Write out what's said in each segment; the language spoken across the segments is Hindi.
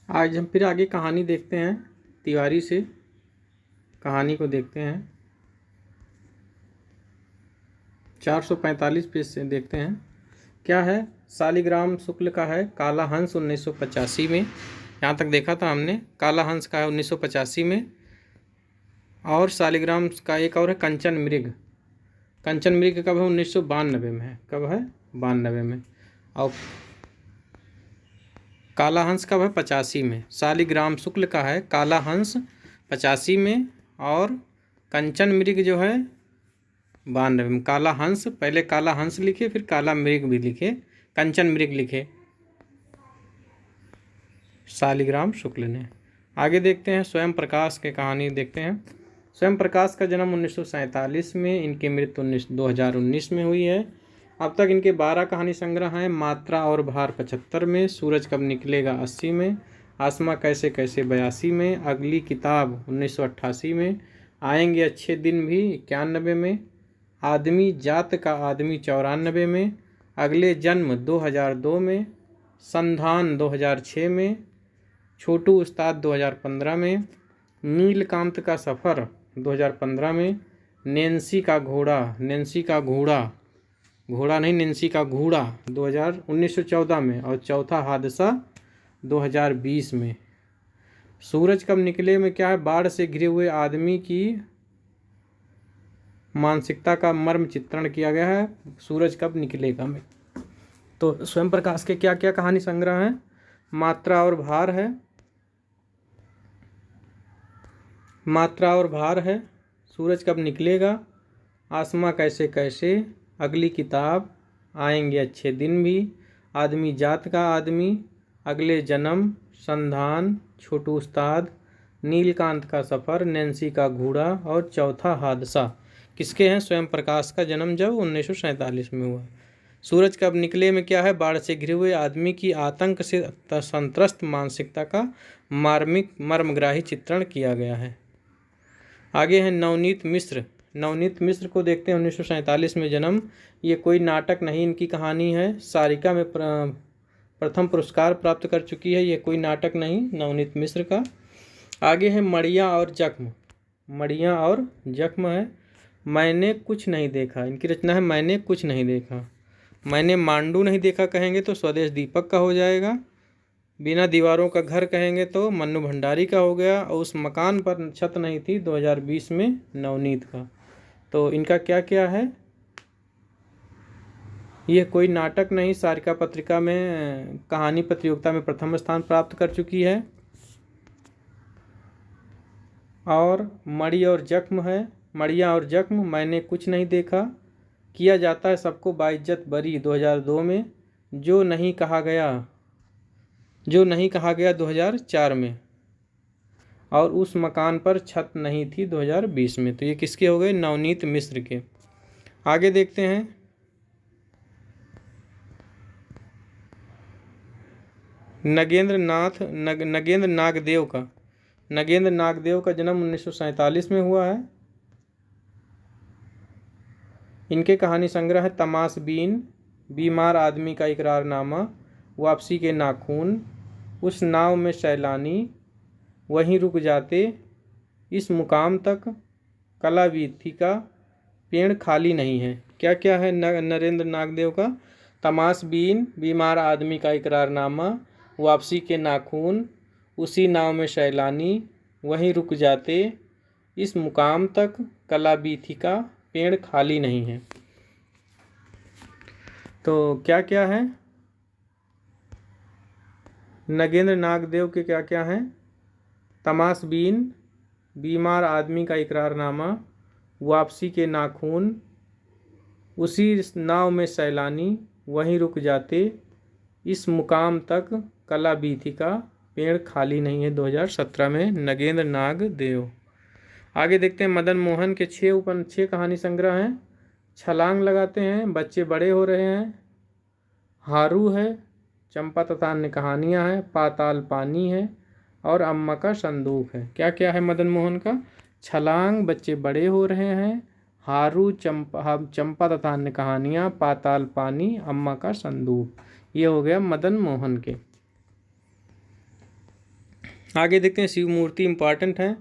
आज हम फिर आगे कहानी देखते हैं। तिवारी से कहानी को देखते हैं। 445 पेज से देखते हैं क्या है। शालिग्राम शुक्ल का है काला हंस 1985 में। यहाँ तक देखा था हमने। काला हंस का है 1985 में। और शालिग्राम का एक और है कंचन मृग। कंचन मृग कब है? 1992 में है। कब है? 92 में। और काला हंस कब है? 85 में। शालिग्राम शुक्ल का है काला हंस 85 में। और कंचन मृग जो है 92 में। काला हंस, पहले काला हंस लिखे फिर काला मृग भी लिखे, कंचन मृग लिखे शालिग्राम शुक्ल ने। आगे देखते हैं स्वयं प्रकाश के कहानी देखते हैं। स्वयं प्रकाश का जन्म 1947 में, इनकी मृत्यु 2019 में हुई है। अब तक इनके 12 कहानी संग्रह हैं। मात्रा और भार 75 में, सूरज कब निकलेगा 80 में, आसमां कैसे कैसे 82 में, अगली किताब 1988 में, आएंगे अच्छे दिन भी 91 में, आदमी जात का आदमी 94 में, अगले जन्म 2002 में, संधान 2006 में, छोटू उस्ताद 2015 में, नीलकांत का सफ़र 2015 में, नैन्सी का घोड़ा, नैन्सी का घोड़ा, घोड़ा नहीं नैन्सी का घोड़ा 1914 में, और चौथा हादसा 2020 में। सूरज कब निकले में क्या है? बाढ़ से घिरे हुए आदमी की मानसिकता का मर्म चित्रण किया गया है सूरज कब निकलेगा में। तो स्वयं प्रकाश के क्या क्या कहानी संग्रह हैं? मात्रा और भार है, मात्रा और भार है, सूरज कब निकलेगा, आसमां कैसे कैसे, अगली किताब, आएंगे अच्छे दिन भी, आदमी जात का आदमी, अगले जन्म, संधान, छोटू उस्ताद, नीलकांत का सफ़र, नैन्सी का घोड़ा और चौथा हादसा किसके हैं? स्वयं प्रकाश का जन्म जब 1947 में हुआ। सूरज कब निकले में क्या है? बाढ़ से घिरे हुए आदमी की आतंक से संत्रस्त मानसिकता का मार्मिक मर्मग्राही चित्रण किया गया है। आगे है नवनीत मिश्र। नवनीत मिश्र को देखते हैं। 1947 में जन्म। ये कोई नाटक नहीं, इनकी कहानी है। सारिका में प्रथम पुरस्कार प्राप्त कर चुकी है। ये कोई नाटक नहीं नवनीत मिश्र का। आगे है मड़िया और जख्म। मड़िया और जख्म है। मैंने कुछ नहीं देखा, इनकी रचना है मैंने कुछ नहीं देखा। मैंने मांडू नहीं देखा कहेंगे तो स्वदेश दीपक का हो जाएगा। बिना दीवारों का घर कहेंगे तो मन्नू भंडारी का हो गया। और उस मकान पर छत नहीं थी 2020 में नवनीत का। तो इनका क्या क्या है? यह कोई नाटक नहीं, सारिका पत्रिका में कहानी प्रतियोगिता में प्रथम स्थान प्राप्त कर चुकी है। और मड़ी और जख्म है। मड़िया और जख्म, मैंने कुछ नहीं देखा, किया जाता है सबको बाइज्जत बरी 2002 में, जो नहीं कहा गया 2004 में, और उस मकान पर छत नहीं थी 2020 में। तो ये किसके हो गए? नवनीत मिश्र के। आगे देखते हैं नगेंद्र नागदेव का। नगेंद्र नागदेव का जन्म 1947 में हुआ है। इनके कहानी संग्रह है तमाशबीन, बीमार आदमी का इकरारनामा, वापसी के नाखून, उस नाव में सैलानी, वहीं रुक जाते, इस मुकाम तक, कला वीथिका, पेड़ खाली नहीं है। क्या क्या है नरेंद्र नागदेव का? तमाशबीन, बीमार आदमी का इकरारनामा, वापसी के नाखून, उसी नाव में सैलानी, वहीं रुक जाते, इस मुकाम तक, कला वीथिका, पेड़ खाली नहीं है। तो क्या क्या है नगेंद्र नागदेव के? क्या क्या हैं? तमाशबीन, बीमार आदमी का इकरारनामा, वापसी के नाखून, उसी नाव में सैलानी, वहीं रुक जाते, इस मुकाम तक, कला वीथिका, पेड़ खाली नहीं है 2017 में नगेंद्र नागदेव। आगे देखते हैं मदन मोहन के 6 कहानी संग्रह हैं। छलांग लगाते हैं, बच्चे बड़े हो रहे हैं, हारू है, चंपा तथा अन्य कहानियाँ हैं, पाताल पानी है, और अम्मा का संदूक है। क्या क्या है मदन मोहन का? छलांग, बच्चे बड़े हो रहे हैं, हारू, चंपा तथा अन्य कहानियाँ, पाताल पानी, अम्मा का संदूक। ये हो गया मदन मोहन के। आगे देखते हैं शिव मूर्ति इम्पॉर्टेंट है।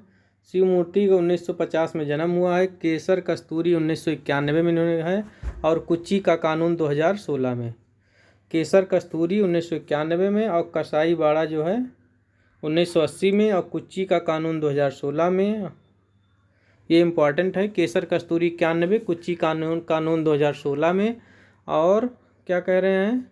शिव मूर्ति का 1950 में जन्म हुआ है। केसर कस्तूरी 1991 में इन्होंने है, और कुच्ची का कानून 2016 में। केसर कस्तूरी 1991 में, और कसाई बाड़ा जो है 1980 में, और कुच्ची का कानून 2016 में। ये इम्पॉर्टेंट है। केसर कस्तूरी 91, कुच्ची कानून 2016 में। और क्या कह रहे हैं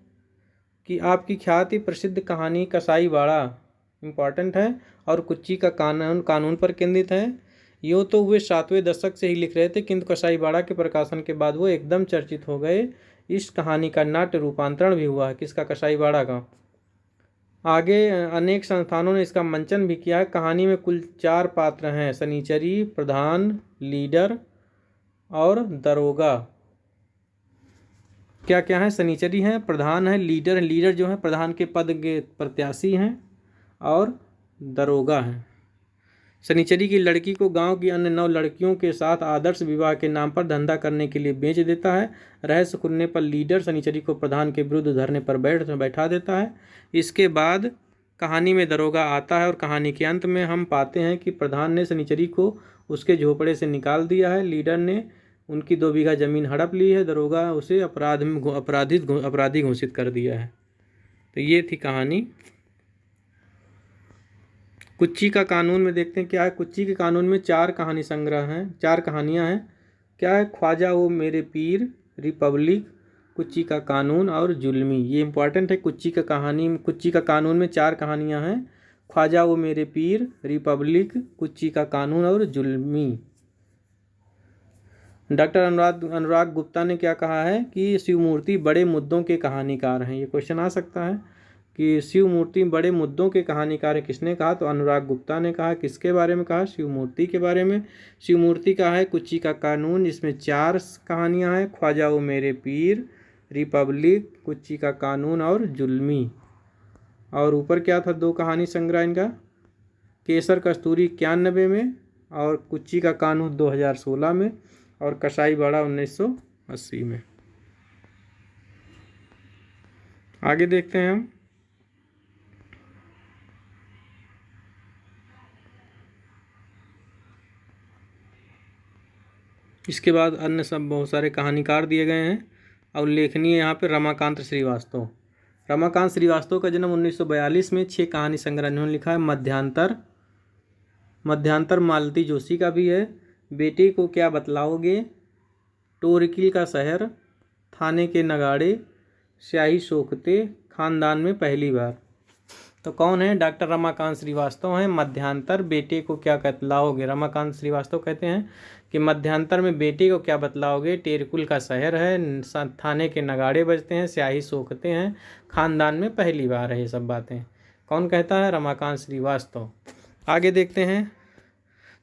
कि आपकी ख्याति प्रसिद्ध कहानी कसाई बाड़ा इम्पॉर्टेंट है, और कुच्ची का कानून पर केंद्रित है। यूँ तो वे 7वें दशक से ही लिख रहे थे, किंतु कसाई बाड़ा के प्रकाशन के बाद वो एकदम चर्चित हो गए। इस कहानी का नाट्य रूपांतरण भी हुआ है। किसका? कसाई बाड़ा का। आगे अनेक संस्थानों ने इसका मंचन भी किया है। कहानी में कुल 4 पात्र हैं: शनिचरी, प्रधान, लीडर और दरोगा। क्या क्या है? शनिचरी है, प्रधान है, लीडर है। लीडर जो है प्रधान के पद के प्रत्याशी हैं, और दरोगा है। शनिचरी की लड़की को गांव की अन्य 9 लड़कियों के साथ आदर्श विवाह के नाम पर धंधा करने के लिए बेच देता है। रहस्य खुलने पर लीडर शनिचरी को प्रधान के विरुद्ध धरने पर बैठा देता है। इसके बाद कहानी में दरोगा आता है, और कहानी के अंत में हम पाते हैं कि प्रधान ने शनिचरी को उसके झोपड़े से निकाल दिया है, लीडर ने उनकी 2 बीघा जमीन हड़प ली है, दरोगा उसे अपराधी घोषित कर दिया है। तो ये थी कहानी। कुच्ची का कानून में देखते हैं क्या है। कुच्ची के कानून में 4 कहानी संग्रह हैं, 4 कहानियां हैं। क्या है? ख्वाजा वो मेरे पीर, रिपब्लिक, कुच्ची का कानून और जुल्मी। ये इंपॉर्टेंट है। कुच्ची का कानून में 4 कहानियां हैं: ख्वाजा वो मेरे पीर, रिपब्लिक, कुच्ची का कानून और जुल्मी। डॉक्टर अनुराग गुप्ता ने क्या कहा है कि शिव मूर्ति बड़े मुद्दों के कहानीकार हैं। ये क्वेश्चन आ सकता है कि शिव मूर्ति बड़े मुद्दों के कहानीकार है, किसने कहा? तो अनुराग गुप्ता ने कहा। किसके बारे में कहा? शिव मूर्ति के बारे में। शिव मूर्ति का है कुच्ची का कानून, जिसमें 4 कहानियां हैं: ख्वाजा वो मेरे पीर, रिपब्लिक, कुच्ची का कानून और जुल्मी। और ऊपर क्या था? 2 कहानी संग्रह इनका: केसर कस्तूरी 91 में, और कुच्ची का कानून 2016 में, और कसाई बाड़ा 1980 में। आगे देखते हैं हम। इसके बाद अन्य सब बहुत सारे कहानीकार दिए गए हैं, और उल्लेखनीय यहाँ पे रमाकांत श्रीवास्तव। रमाकांत श्रीवास्तव का जन्म 1942 में। 6 कहानी संग्रह इन्होंने लिखा है। मध्यांतर मालती जोशी का भी है। बेटे को क्या बतलाओगे, टोरकिल का शहर, थाने के नगाड़े, स्याही सोखते, खानदान में पहली बार। तो कौन है? डॉक्टर रमाकांत श्रीवास्तव हैं। मध्यांतर, बेटे को क्या बतलाओगे। रमाकांत श्रीवास्तव कहते हैं कि मध्यांतर में बेटे को क्या बतलाओगे, टेरकुल का शहर है, थाने के नगाड़े बजते हैं, स्याही सोखते हैं, खानदान में पहली बार है। ये सब बातें कौन कहता है? रमाकांत श्रीवास्तव। आगे देखते हैं,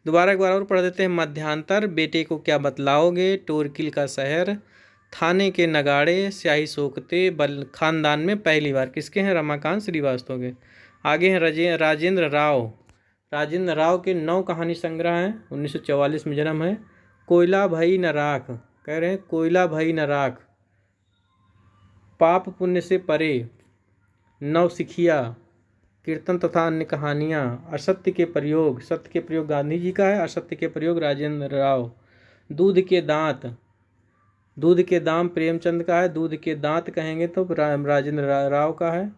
दोबारा एक बार और पढ़ देते हैं। मध्यांतर, बेटे को क्या बतलाओगे, टोरकिल का शहर, थाने के नगाड़े, स्याही सोखते, खानदान में पहली बार। किसके हैं? रमाकांत श्रीवास्तव के। आगे हैं राजेंद्र राव के 9 कहानी संग्रह हैं। 1944 में जन्म है। कोयला भई न राख, कह रहे हैं कोयला भई न राख, पाप पुण्य से परे, नवसिखिया, कीर्तन तथा अन्य कहानियाँ, असत्य के प्रयोग। सत्य के प्रयोग गांधी जी का है, असत्य के प्रयोग राजेंद्र राव। दूध के दाम प्रेमचंद का है। दूध के दांत कहेंगे तो राजेंद्र राव का है।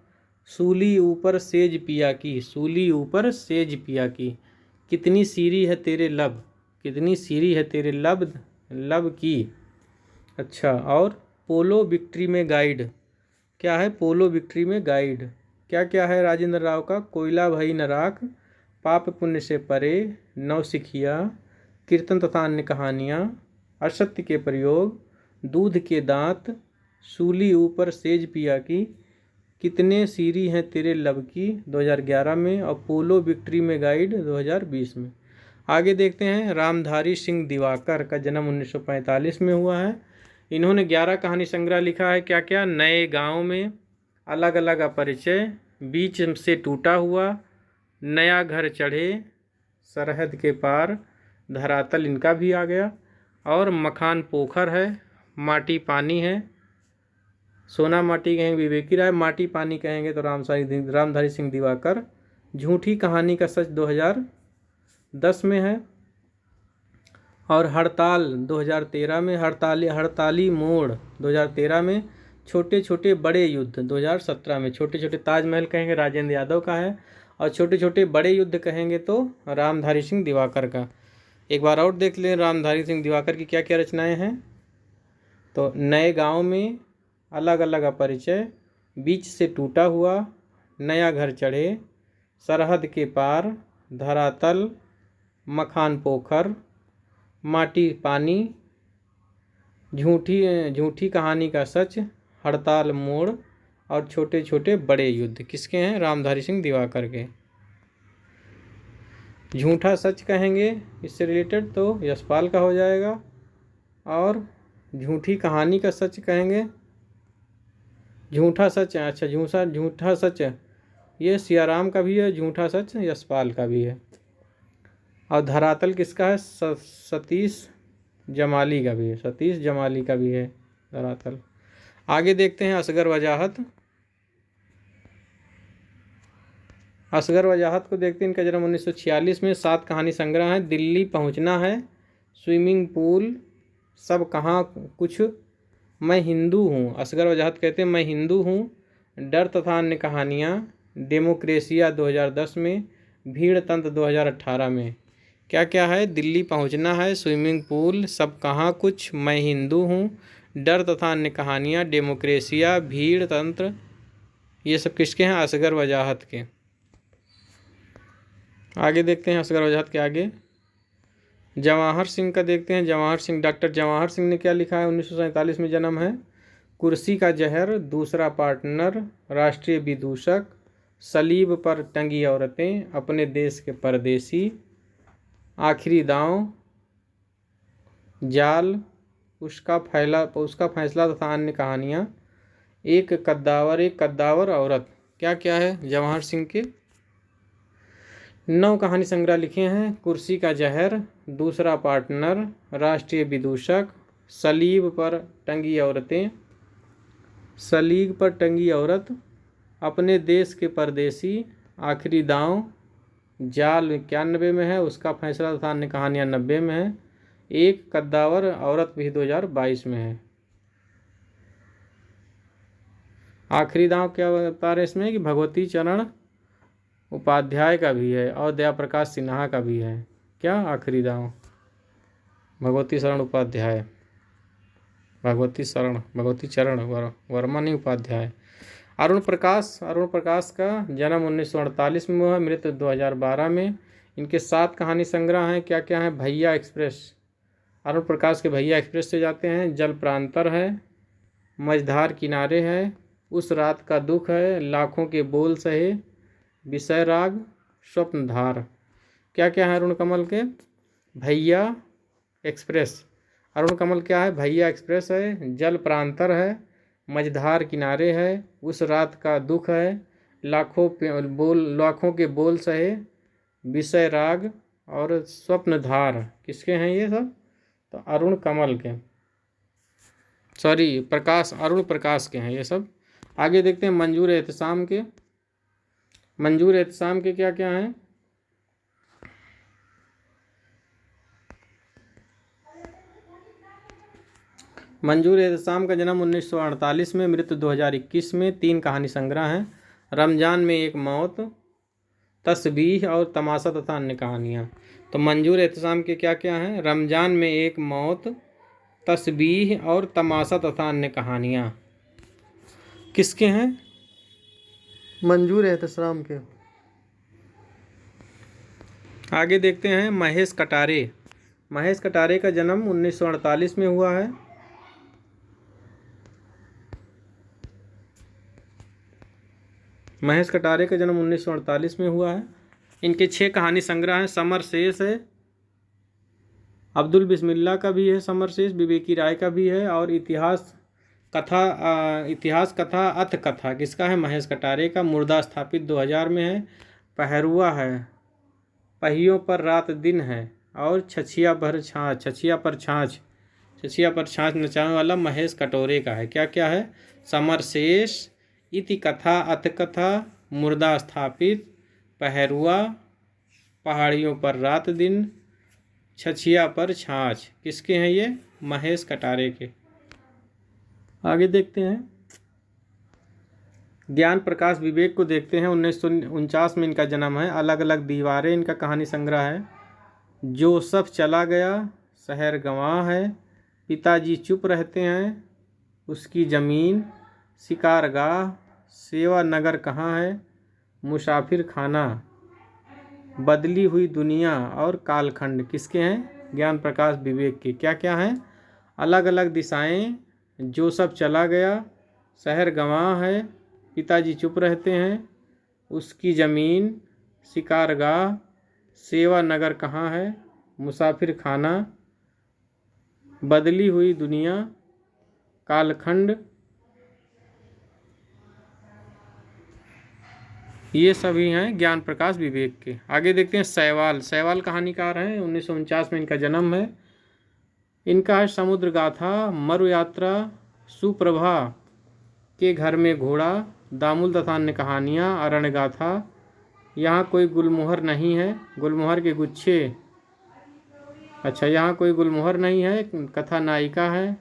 सूली ऊपर सेज पिया की, सूली ऊपर सेज पिया की, कितनी सीरी है तेरे लब, कितनी सीरी है तेरे लब की। अच्छा, और पोलो विक्ट्री में गाइड। क्या है? पोलो विक्ट्री में गाइड। क्या क्या है राजेंद्र राव का? कोयला भई न राख, पाप पुण्य से परे, नवसिखिया, कीर्तन तथा अन्य कहानियाँ, असत्य के प्रयोग, दूध के दांत, सूली ऊपर सेज पिया की, कितने सीरी हैं तेरे लब की 2011 में, और पोलो विक्ट्री में गाइड 2020 में। आगे देखते हैं, रामधारी सिंह दिवाकर का जन्म 1945 में हुआ है। इन्होंने 11 कहानी संग्रह लिखा है। क्या क्या? नए गांव में, अलग अलग अपरिचय, बीच से टूटा हुआ, नया घर चढ़े, सरहद के पार, धरातल इनका भी आ गया, और मखान पोखर है, माटी पानी है। सोना माटी कहेंगे विवेकी राय, माटी पानी कहेंगे तो रामधारी सिंह दिवाकर झूठी कहानी का सच 2010 में है। और हड़ताल 2013 में, हड़ताली मोड़ 2013 में। छोटे छोटे बड़े युद्ध 2017 में। छोटे छोटे ताजमहल कहेंगे राजेंद्र यादव का है, और छोटे छोटे बड़े युद्ध कहेंगे तो रामधारी सिंह दिवाकर का। एक बार और देख लें रामधारी सिंह दिवाकर की क्या क्या रचनाएं हैं। तो नए गांव में, अलग अलग अपरिचय, बीच से टूटा हुआ, नया घर चढ़े, सरहद के पार, धरातल, मखान पोखर, माटी पानी, झूठी कहानी का सच, हड़ताल मोड़, और छोटे छोटे बड़े युद्ध किसके हैं? रामधारी सिंह दिवाकर के। झूठा सच कहेंगे इससे रिलेटेड तो यशपाल का हो जाएगा। और झूठी कहानी का सच कहेंगे, झूठा सच, अच्छा झूठा सच ये सियाराम का भी है, झूठा सच यशपाल का भी है। और धरातल किसका है? सतीश जमाली का भी है, सतीश जमाली का भी है धरातल। आगे देखते हैं असगर वजाहत। असगर वजाहत को देखते हैं। इनका जन्म 1946 में। 7 कहानी संग्रह है। दिल्ली पहुंचना है, स्विमिंग पूल, सब कहाँ कुछ, मैं हिंदू हूँ। असगर वजाहत कहते हैं मैं हिंदू हूँ, डर तथा अन्य कहानियाँ, डेमोक्रेसिया 2010 में, भीड़ तंत्र 2018 में। क्या क्या है? दिल्ली पहुंचना है, स्विमिंग पूल, सब कहाँ कुछ, मैं हिंदू हूँ, डर तथा अन्य कहानियाँ, डेमोक्रेसिया, भीड़ तंत्र। ये सब किसके हैं? असगर वजाहत के। आगे देखते हैं असगर वजाहत के आगे जवाहर सिंह का देखते हैं। जवाहर सिंह, डॉक्टर जवाहर सिंह ने क्या लिखा है? 1947 में जन्म है। कुर्सी का जहर, दूसरा पार्टनर, राष्ट्रीय विदूषक, सलीब पर टंगी औरतें, अपने देश के परदेसी, आखिरी दांव, जाल, उसका फैसला तथा अन्य कहानियाँ, एक कद्दावर औरत। क्या क्या है जवाहर सिंह के? 9 कहानी संग्रह लिखे हैं। कुर्सी का जहर, दूसरा पार्टनर, राष्ट्रीय विदूषक, सलीब पर टंगी औरत, अपने देश के परदेसी, आखिरी दांव, जाल 91 में है, उसका फैसला तथा अन्य कहानियाँ 90 में है, एक कद्दावर औरत भी 2022 में है। आखिरी दांव क्या बता रहे इसमें कि भगवती चरण उपाध्याय का भी है और दया प्रकाश सिन्हा का भी है। क्या? आखिरी दांव भगवती चरण वर्मा नहीं, उपाध्याय। अरुण प्रकाश का जन्म 1948 में हुआ, मृत्यु 2012 में। इनके 7 कहानी संग्रह हैं। क्या क्या है? भैया एक्सप्रेस, अरुण प्रकाश के भैया एक्सप्रेस से जाते हैं। जल प्रांतर है, मझधार किनारे है, उस रात का दुख है, लाखों के बोल सहे, विषय राग, स्वप्नधार। क्या क्या है अरुण कमल के? भैया एक्सप्रेस। अरुण कमल क्या है? भैया एक्सप्रेस है, जल प्रांतर है, मझधार किनारे है, उस रात का दुख है, लाखों के बोल सहे, विषय राग, और स्वप्नधार। किसके हैं ये सब? तो अरुण कमल के, अरुण प्रकाश के हैं ये सब। आगे देखते हैं मंजूर एहतसाम के। मंजूर एहतसाम के क्या क्या हैं? मंजूर एहतसाम का जन्म 1948 में, मृत्यु 2021 में। 3 कहानी संग्रह हैं। रमजान में एक मौत, तस्बीह और तमाशा तथा अन्य कहानियाँ। तो मंजूर एहतसाम के क्या क्या हैं? रमजान में एक मौत, तस्बीह और तमाशा तथा अन्य कहानियाँ। किसके हैं? मंजूर एहतसाम के। आगे देखते हैं महेश कटारे। महेश कटारे का जन्म 1948 में हुआ है। महेश कटारे का जन्म 1948 में हुआ है। इनके 6 कहानी संग्रह हैं। समर शेष है, अब्दुल बिस्मिल्लाह का भी है समर शेष, विवेकी राय का भी है, और इतिहास कथा अथ कथा किसका है? महेश कटारे का। मुर्दा स्थापित 2000 में है। पहरुआ है, पहियों पर रात दिन है, और छछिया पर छाछ नचाने वाला महेश कटोरे का है। क्या क्या है? समर शेष, इति कथा अथ कथा, मुर्दा स्थापित, पहरुआ, पहाड़ियों पर रात दिन, छछिया पर छाछ। किसके हैं ये? महेश कटारे के। आगे देखते हैं, ज्ञान प्रकाश विवेक को देखते हैं। 1949 में इनका जन्म है। अलग अलग दीवारें इनका कहानी संग्रह है। जो सब चला गया, शहर गंवाह है, पिताजी चुप रहते हैं, उसकी ज़मीन, शिकारगाह, सेवा नगर कहाँ है, मुसाफिर खाना, बदली हुई दुनिया और कालखंड। किसके हैं? ज्ञान प्रकाश विवेक के। क्या क्या हैं? अलग अलग दिशाएं, जो सब चला गया, शहर गंवाह है, पिताजी चुप रहते हैं, उसकी ज़मीन, शिकारगाह, सेवा नगर कहाँ है, मुसाफिर खाना, बदली हुई दुनिया, कालखंड, ये सभी हैं ज्ञान प्रकाश विवेक के। आगे देखते हैं सैवाल। सैवाल कहानीकार हैं। 1949 में इनका जन्म है। इनका है समुद्र गाथा, मरु यात्रा, सुप्रभा के घर में घोड़ा, दामुल तथा अन्य कहानियाँ, अरण्य गाथा, यहाँ कोई गुलमोहर नहीं है, गुलमोहर के गुच्छे, अच्छा यहाँ कोई गुलमोहर नहीं है, कथा नायिका है।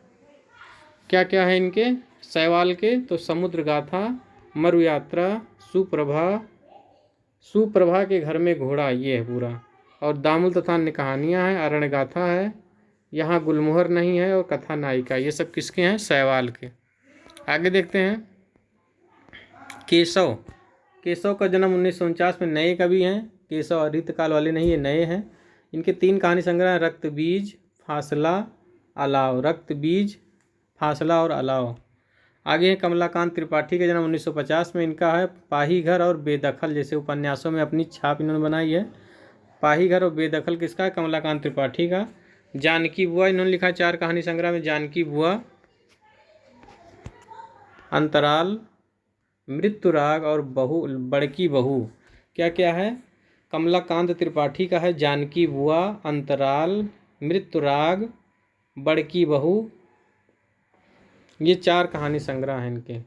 क्या क्या है इनके सैवाल के? तो समुद्र गाथा, मरु यात्रा, सुप्रभा के घर में घोड़ा, ये है पूरा, और दामुल तथा अन्य कहानियाँ हैं, अरण्य गाथा है, यहाँ गुलमोहर नहीं है, और कथा नायिका। ये सब किसके हैं? सैवाल के। आगे देखते हैं केशव। केशव का जन्म 1949 में। नए कवि हैं केशव, अरितकाल वाले नहीं, ये नए हैं। इनके 3 कहानी संग्रह हैं, रक्त बीज, फासला, अलाव। रक्त बीज, फासला और अलाव। आगे है कमलाकांत त्रिपाठी का जन्म 1950 में। इनका है पाही घर और बेदखल जैसे उपन्यासों में अपनी छाप इन्होंने बनाई है। पाही घर और बेदखल किसका है? कमलाकांत त्रिपाठी का। जानकी बुआ इन्होंने लिखा है 4 कहानी संग्रह में। जानकी बुआ, अंतराल, मृत्युराग और बड़की बहू। क्या क्या है? कमलाकांत त्रिपाठी का है जानकी बुआ, अंतराल, मृत्युराग, बड़की बहू। ये 4 कहानी संग्रह हैं इनके।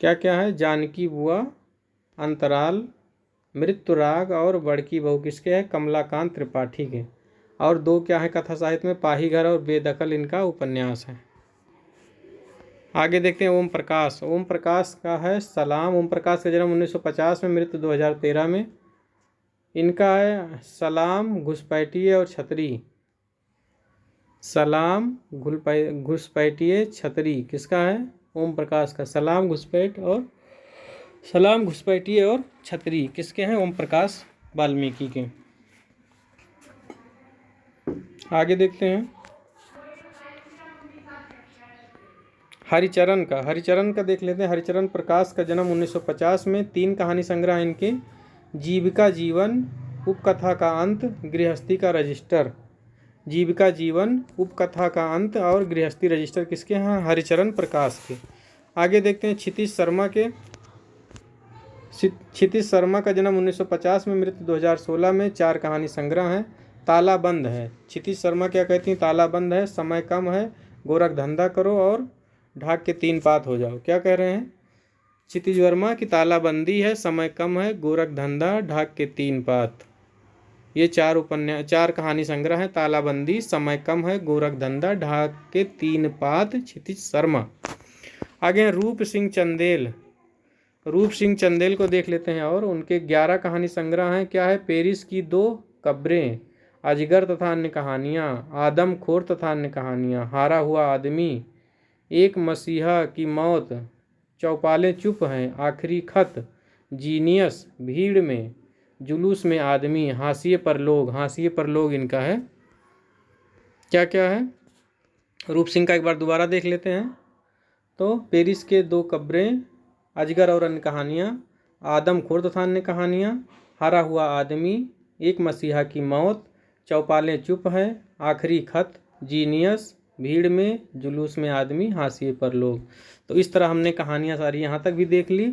क्या क्या है? जानकी बुआ, अंतराल, मृत्युराग और बड़की बहू किसके हैं? कमलाकांत त्रिपाठी के। और 2 क्या है कथा साहित्य में? पाही घर और बेदखल इनका उपन्यास है। आगे देखते हैं ओम प्रकाश। ओम प्रकाश का है सलाम। ओम प्रकाश का जन्म 1950 में, मृत्यु 2013 में। इनका है सलाम, घुसपैठिए और छतरी। सलाम, घुसपैठिए, छतरी किसका है? ओम प्रकाश का। सलाम, घुसपैठिए और छतरी किसके हैं? ओम प्रकाश वाल्मीकि के। आगे देखते हैं हरिचरण का। हरिचरण का देख लेते हैं। हरिचरण प्रकाश का जन्म 1950 में। 3 कहानी संग्रह इनके। जीविका जीवन, उपकथा का अंत, गृहस्थी का रजिस्टर। जीविका जीवन, उपकथा का अंत और गृहस्थी रजिस्टर किसके हैं? हरिचरण प्रकाश के। आगे देखते हैं क्षितिज शर्मा के। क्षितिज शर्मा का जन्म 1950 में, मृत्यु 2016 में। 4 कहानी संग्रह हैं। तालाबंद है। क्षितिज शर्मा क्या कहती हैं? तालाबंद है, समय कम है, गोरख धंधा करो और ढाक के 3 पात हो जाओ। क्या कह रहे हैं क्षितिज वर्मा की? तालाबंदी है, समय कम है, गोरख धंधा, ढाक के 3 पात। ये 4 कहानी संग्रह है। तालाबंदी, समय कम है, गोरख धंधा, ढाक के 3 पात, क्षितिज शर्मा। आगे हैं रूप सिंह चंदेल। रूप सिंह चंदेल को देख लेते हैं। और उनके 11 कहानी संग्रह हैं। क्या है? पेरिस की 2 कब्रें, अजगर तथा अन्य कहानियाँ, आदमखोर तथा अन्य कहानियाँ, हारा हुआ आदमी, एक मसीहा की मौत, चौपालें चुप हैं, आखिरी खत, जीनियस, भीड़ में, जुलूस में आदमी, हाशिए पर लोग। हाशिए पर लोग इनका है। क्या क्या है? रूप सिंह का एक बार दोबारा देख लेते हैं। तो पेरिस के 2 कब्रें, अजगर और अन्य कहानियाँ, आदमखोर तथा अन्य कहानियाँ, हारा हुआ आदमी, एक मसीहा की मौत, चौपालें चुप हैं, आखिरी खत, जीनियस, भीड़ में, जुलूस में आदमी, हाशिए पर लोग। तो इस तरह हमने कहानियाँ सारी यहाँ तक भी देख ली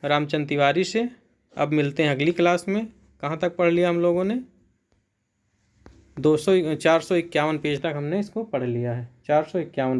रामचंद्र तिवारी से। अब मिलते हैं अगली क्लास में। कहाँ तक पढ़ लिया हम लोगों ने? 451 पेज तक हमने इसको पढ़ लिया है। 451